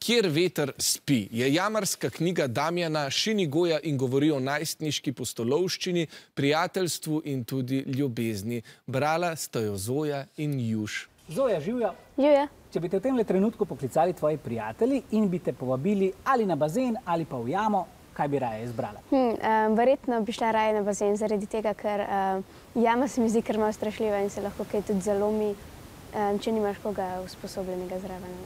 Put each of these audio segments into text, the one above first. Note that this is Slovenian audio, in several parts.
Kjer veter spi je jamarska knjiga Damjana Šinigoja in govori o najstniški pustolovščini, prijateljstvu in tudi ljubezni. Brala sta jo Zoja in Juš. Zoja, živjo. Živjo. Če bi te v tem trenutku poklicali tvoji prijatelji in bi te povabili ali na bazen ali pa v jamo, kaj bi raje izbrala? Verjetno bi šla raje na bazen, zaradi tega, ker jama se mi zdi kar malo strašljiva in se lahko kaj tudi zalomi, če nimaš koga usposobljenega zraven.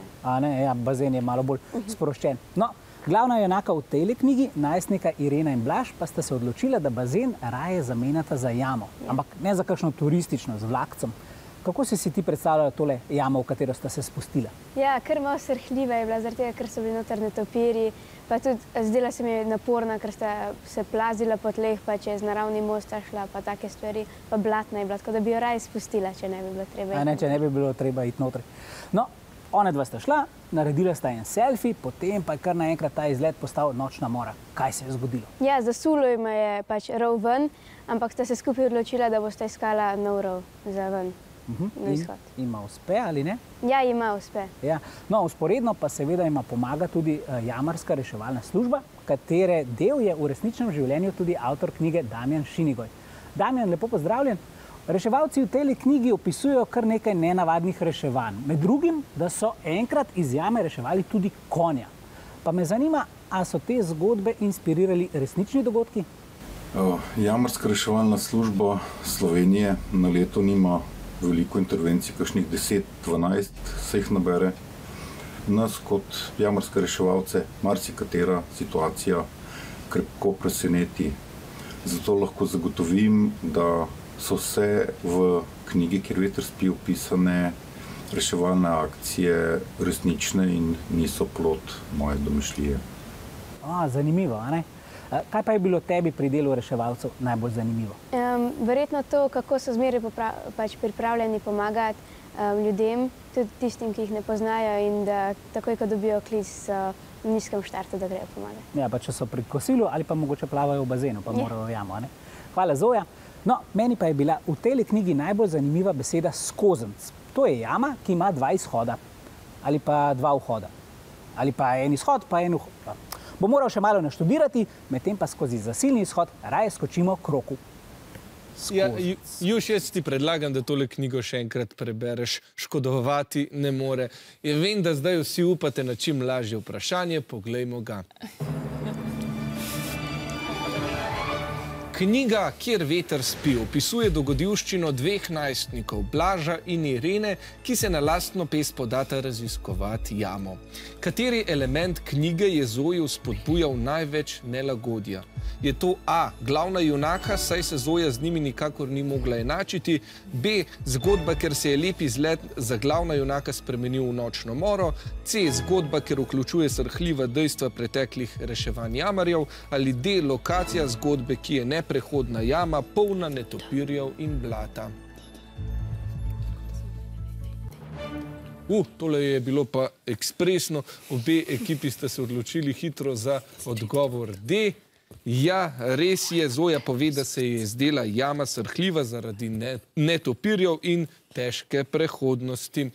Ja, bazen je malo bolj sproščen. No, glavna junaka v tej knjigi, najstnika Irena in Blaž, pa sta se odločila, da bazen raje zamenjata za jamo. Ampak ne za kakšno turistično, z vlakcem. Kako si ti predstavljala tole jamo, v katero sta se spustila? Ja, kar malo srhljiva je bila, zaradi tega, ker so bili noter netopirji, pa tudi zdela se mi je naporna, ker sta se plazila po tleh, pa čez naravni most šla, pa take stvari, pa blatna je bila, tako da bi jo raje spustila, če ne bi bilo treba iti. Če ne bi bilo treba iti notri. No, one dva sta šla, naredila sta en selfie, potem pa je kar naenkrat ta izlet postal nočna mora. Kaj se je zgodilo? Ja, zasulo jima je pač rov ven, ampak sta se skupaj odločila, da bosta iskala nov rov za ven. Ima uspe ali ne? Ja, ima uspe. No, vzporedno pa seveda ima pomaga tudi jamarska reševalna služba, katere del je v resničnem življenju tudi avtor knjige Damjan Šinigoj. Damjan, lepo pozdravljen. Reševalci v tej knjigi opisujejo kar nekaj nenavadnih reševanj. Med drugim, da so enkrat iz jame reševali tudi konja. Pa me zanima, a so te zgodbe inspirirali resnični dogodki? Jamarska reševalna služba Slovenije na leto nima veliko intervencij, kakšnih 10-12 se jih nabere. Nas kot jamarske reševalce marsikatera situacija krepko preseneti. Zato lahko zagotovim, da so vse v knjigi Kjer veter spi opisane reševalne akcije resnične in niso plod moje domišljije. Zanimivo, a ne? Kaj pa je bilo tebi pri delu reševalcev najbolj zanimivo? Verjetno to, kako so zmeraj pripravljeni pomagati ljudem, tudi tistim, ki jih ne poznajo in da takoj, ko dobijo klic v nizkem štartu, da grejo pomagati. Ja, pa če so pri kosilu ali pa mogoče plavajo v bazenu, pa morajo v jamo, a ne? Hvala, Zoja. No, meni pa je bila v tej knjigi najbolj zanimiva beseda skozenc. To je jama, ki ima dva izhoda. Ali pa dva vhoda. Ali pa en izhod, pa en vhod. Bo moral še malo naštudirati, medtem pa skozi zasilni izhod raje skočimo k roku. Juš, jaz ti predlagam, da tole knjigo še enkrat prebereš. Škodovati ne more. Vem, da zdaj vsi upate na čim lažje vprašanje, poglejmo ga. Knjiga Kjer veter spi opisuje dogodivščino dveh najstnikov, Blaža in Irene, ki se na lastno pest podata raziskovati jamo. Kateri element knjige je Zoji spodbujal največ nelagodja? Je to A, glavna junaka, saj se Zoja z njimi nikakor ni mogla enačiti, B, zgodba, ker se je lep izlet za glavna junaka spremenil v nočno moro, C, zgodba, ker vključuje srhljiva dejstva preteklih reševanj jamarjev, ali D, lokacija zgodbe, ki je neprehodna jama, polna netopirjev in blata. Tole je bilo pa ekspresno. Obe ekipi sta se odločili hitro za odgovor D. Ja, res je, Zoja pove, da se je zdela jama srhljiva zaradi netopirjev in težke prehodnosti.